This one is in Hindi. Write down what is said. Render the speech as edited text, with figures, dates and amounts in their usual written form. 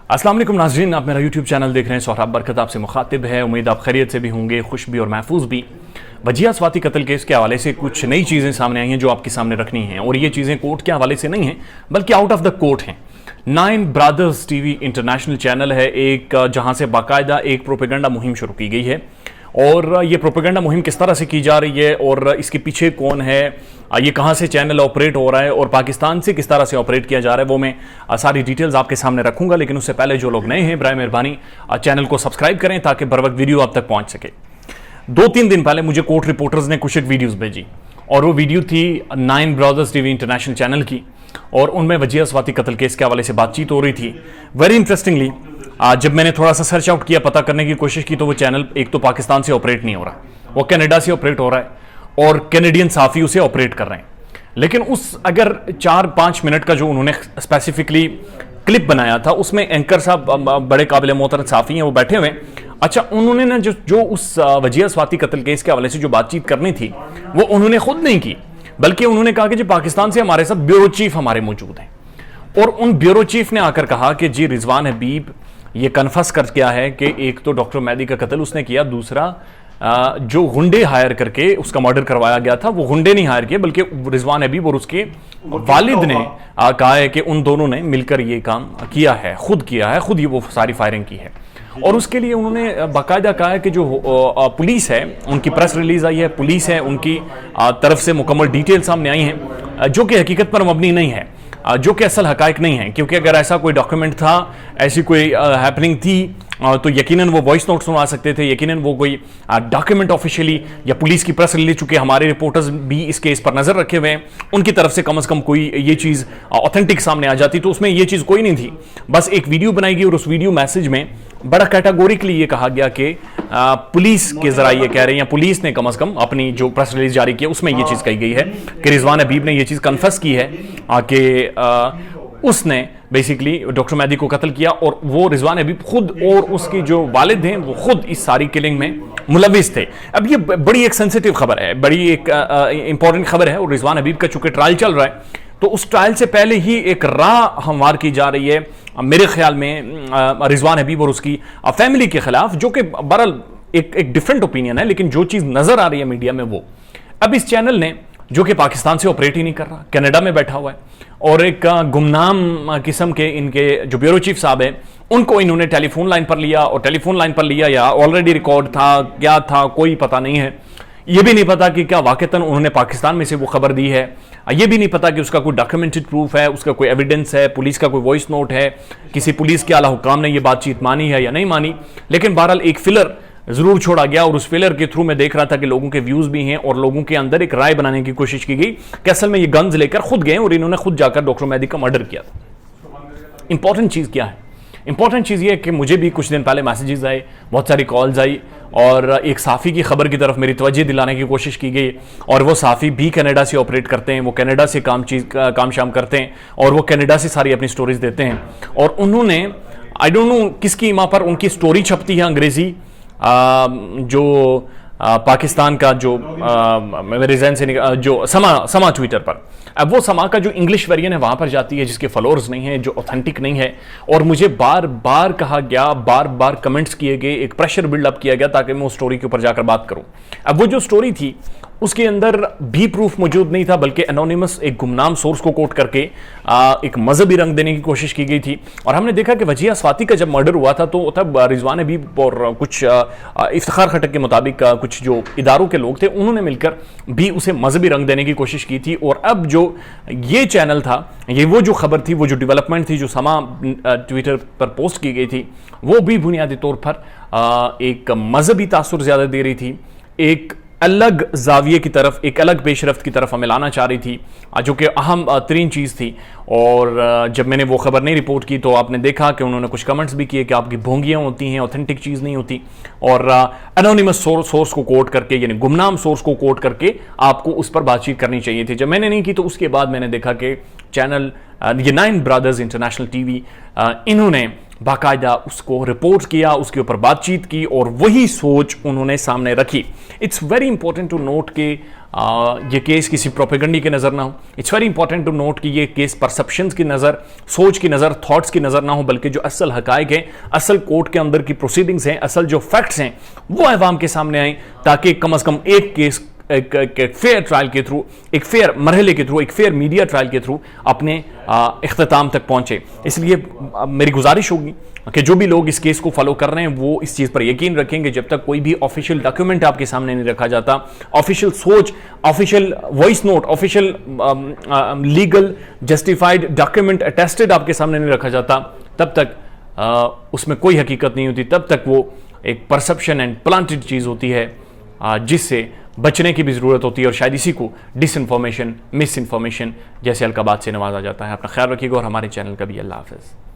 अस्सलाम वालेकुम नाज़रीन, आप मेरा यूट्यूब चैनल देख रहे हैं। सोहराब बरकत आपसे मुखातिब है। उम्मीद आप खैरियत से भी होंगे, खुश भी और महफूज भी। वजिया स्वाति कत्ल केस के हवाले से कुछ नई चीज़ें सामने आई हैं जो आपके सामने रखनी हैं, और ये चीज़ें कोर्ट के हवाले से नहीं हैं बल्कि आउट ऑफ द कोर्ट हैं। 9 ब्रदर्स टीवी इंटरनेशनल चैनल है एक, जहां से बाकायदा एक प्रोपेगेंडा मुहिम शुरू की गई है। और ये प्रोपेगेंडा मुहिम किस तरह से की जा रही है और इसके पीछे कौन है, ये कहाँ से चैनल ऑपरेट हो रहा है और पाकिस्तान से किस तरह से ऑपरेट किया जा रहा है, वो मैं सारी डिटेल्स आपके सामने रखूंगा। लेकिन उससे पहले जो लोग नए हैं, बराए मेहरबानी चैनल को सब्सक्राइब करें ताकि बर वक्त वीडियो आप तक पहुंच सके। 2-3 दिन पहले मुझे कोर्ट रिपोर्टर्स ने कुछ एक वीडियोस भेजी, और वो वीडियो थी 9 ब्रदर्स टीवी इंटरनेशनल चैनल की, और उनमें वजिया स्वाति कत्ल केस के हवाले से बातचीत हो रही थी। वेरी इंटरेस्टिंगली जब मैंने थोड़ा सा सर्च आउट किया, पता करने की कोशिश की, तो वो चैनल एक तो पाकिस्तान से ऑपरेट नहीं हो रहा, वो कनाडा से ऑपरेट हो रहा है और कैनेडियन साफी उसे ऑपरेट कर रहे हैं। लेकिन उस अगर 4-5 मिनट का जो उन्होंने स्पेसिफिकली क्लिप बनाया था, उसमें एंकर साहब बड़े काबिल मोहतरम साफी हैं, वो बैठे हुए। अच्छा, उन्होंने ना जो उस वजिया स्वाति कत्ल केस के हवाले से जो बातचीत करनी थी वो उन्होंने खुद नहीं की, बल्कि उन्होंने कहा कि जी पाकिस्तान से हमारे साथ ब्यूरो चीफ हमारे मौजूद हैं, और उन ब्यूरो चीफ ने आकर कहा कि जी रिजवान हबीब ये कन्फर्स कर किया है कि एक तो डॉक्टर मेहदी का कत्ल उसने किया, दूसरा जो गुंडे हायर करके उसका मर्डर करवाया गया था, वो गुंडे नहीं हायर किए बल्कि रिजवान हबीब और उसके वालिद ने कहा है कि उन दोनों ने मिलकर ये काम किया है, खुद ये वो सारी फायरिंग की है। और उसके लिए उन्होंने बाकायदा कहा है कि जो पुलिस है, उनकी प्रेस रिलीज आई है, पुलिस है उनकी तरफ से मुकम्मल डिटेल सामने आई हैं, जो कि हकीकत पर मबनी नहीं है, जो कि असल हकायक नहीं है। क्योंकि अगर ऐसा कोई डॉक्यूमेंट था, ऐसी कोई हैपनिंग थी, तो यकीनन वो वॉइस नोट सुना सकते थे, यकीनन वो कोई डॉक्यूमेंट ऑफिशियली या पुलिस की प्रेस रिलीज, चुके हमारे रिपोर्टर्स भी इस केस पर नजर रखे हुए हैं, उनकी तरफ से कम कोई ये चीज ऑथेंटिक सामने आ जाती। तो उसमें ये चीज कोई नहीं थी, बस एक वीडियो बनाई गई और उस वीडियो मैसेज में बड़ा कैटेगोरिकली ये कहा गया कि पुलिस के जरा ये कह रहे हैं, या पुलिस ने कम से कम अपनी जो प्रेस रिलीज जारी की है उसमें ये चीज कही गई है कि रिजवान हबीब ने ये चीज कन्फेस की है कि उसने बेसिकली डॉक्टर मेहदी को कत्ल किया, और वो रिजवान हबीब खुद और उसकी जो वालिद हैं वो खुद इस सारी किलिंग में मुलविस थे। अब ये बड़ी एक सेंसिटिव खबर है, बड़ी एक इंपॉर्टेंट खबर है, और रिजवान हबीब का चूंकि ट्रायल चल रहा है, तो उस ट्रायल से पहले ही एक राह हमवार की जा रही है मेरे ख्याल में रिजवान हबीब और उसकी फैमिली के खिलाफ, जो कि बहरहाल एक डिफरेंट ओपिनियन है, लेकिन जो चीज नजर आ रही है मीडिया में वो अब इस चैनल ने, जो कि पाकिस्तान से ऑपरेट ही नहीं कर रहा, कनाडा में बैठा हुआ है, और एक गुमनाम किस्म के इनके जो ब्यूरो चीफ साहब हैं, उनको इन्होंने टेलीफोन लाइन पर लिया, और टेलीफोन लाइन पर लिया या ऑलरेडी रिकॉर्ड था, क्या था कोई पता नहीं है। ये भी नहीं पता कि क्या वाकईतन उन्होंने पाकिस्तान में से वो खबर दी है, ये भी नहीं पता कि उसका कोई डॉक्यूमेंटेड प्रूफ है, उसका कोई एविडेंस है, पुलिस का कोई वॉइस नोट है, किसी पुलिस के आला हुकाम ने ये बातचीत मानी है या नहीं मानी। लेकिन बहरहाल एक फिलर जरूर छोड़ा गया, और उस फिलर के थ्रू मैं देख रहा था कि लोगों के व्यूज भी हैं, और लोगों के अंदर एक राय बनाने की कोशिश की गई कि असल में ये गन्स लेकर खुद गए और इन्होंने खुद जाकर डॉक्टर मेहदी का मर्डर किया था। इंपॉर्टेंट चीज क्या है? इंपॉर्टेंट चीज ये है कि मुझे भी कुछ दिन पहले मैसेजेस आए, बहुत सारी कॉल्स आई, और एक साफ़ी की खबर की तरफ मेरी तवज्जो दिलाने की कोशिश की गई, और वो साफ़ी भी कनाडा से ऑपरेट करते हैं, वो कनाडा से काम शाम करते हैं, और वो कनाडा से सारी अपनी स्टोरीज देते हैं। और उन्होंने आई डोंट नो किसकी ईमा पर उनकी स्टोरी छपती है अंग्रेजी, जो पाकिस्तान का जो मेरे जहन से जो समा ट्विटर पर, अब वो समा का जो इंग्लिश वेरिएंट है वहां पर जाती है, जिसके फॉलोअर्स नहीं है, जो ऑथेंटिक नहीं है, और मुझे बार बार कहा गया, बार बार कमेंट्स किए गए, एक प्रेशर बिल्डअप किया गया ताकि मैं उस स्टोरी के ऊपर जाकर बात करूं। अब वो जो स्टोरी थी उसके अंदर भी प्रूफ मौजूद नहीं था, बल्कि एनोनिमस एक गुमनाम सोर्स को कोट करके एक मजहबी रंग देने की कोशिश की गई थी। और हमने देखा कि वजिया स्वाति का जब मर्डर हुआ था, तो तब रिजवान हबीब और कुछ इफ्तिखार खटक के मुताबिक कुछ जो इदारों के लोग थे, उन्होंने मिलकर भी उसे मजहबी रंग देने की कोशिश की थी। और अब जो ये चैनल था, ये वो जो खबर थी, वो जो डेवलपमेंट थी, जो समा ट्विटर पर पोस्ट की गई थी, वो भी बुनियादी तौर पर एक मजहबी तासुर ज्यादा दे रही थी, एक अलग जाविये की तरफ, एक अलग पेशरफ्त की तरफ हमें लाना चाह रही थी, जो कि अहम तरीन चीज़ थी। और जब मैंने वो खबर नहीं रिपोर्ट की, तो आपने देखा कि उन्होंने कुछ कमेंट्स भी किए कि आपकी भोंगियाँ होती हैं, ऑथेंटिक चीज़ नहीं होती, और एनोनिमस सोर्स को कोट करके, यानी गुमनाम सोर्स को कोट करके आपको उस पर बातचीत करनी चाहिए थी। जब मैंने नहीं की, तो उसके बाद मैंने देखा कि चैनल ये 9 ब्रदर्स इंटरनेशनल टीवी, इन्होंने बाकायदा उसको रिपोर्ट किया, उसके ऊपर बातचीत की और वही सोच उन्होंने सामने रखी। It's very important to note कि ये केस किसी प्रोपेगेंडी की नज़र ना हो। It's very important to note कि ये केस परसेप्शंस की नज़र, सोच की नज़र, थॉट्स की नज़र ना हो, बल्कि जो असल हकायक हैं, असल कोर्ट के अंदर की प्रोसीडिंग्स हैं, असल जो फैक्ट्स हैं वो अवाम के सामने आए, ताकि कम से कम एक केस एक फेयर ट्रायल के थ्रू, एक फेयर मरहले के थ्रू, एक फेयर मीडिया ट्रायल के थ्रू अपने इख्तिताम तक पहुंचे। इसलिए मेरी गुजारिश होगी कि जो भी लोग इस केस को फॉलो कर रहे हैं वो इस चीज़ पर यकीन रखेंगे, जब तक कोई भी ऑफिशियल डॉक्यूमेंट आपके सामने नहीं रखा जाता, ऑफिशियल सोच, official voice note, official legal justified document attested आपके सामने नहीं रखा जाता, तब तक उसमें कोई हकीकत नहीं होती। तब तक वो एक परसेप्शन एंड प्लांटेड चीज़ होती है, जिससे बचने की भी ज़रूरत होती है, और शायद इसी को डिसइंफॉर्मेशन, मिस इन्फॉर्मेशन जैसे अलकाबात से नवाजा जाता है। अपना ख्याल रखिएगा और हमारे चैनल का भी। अल्लाह हाफ़िज़।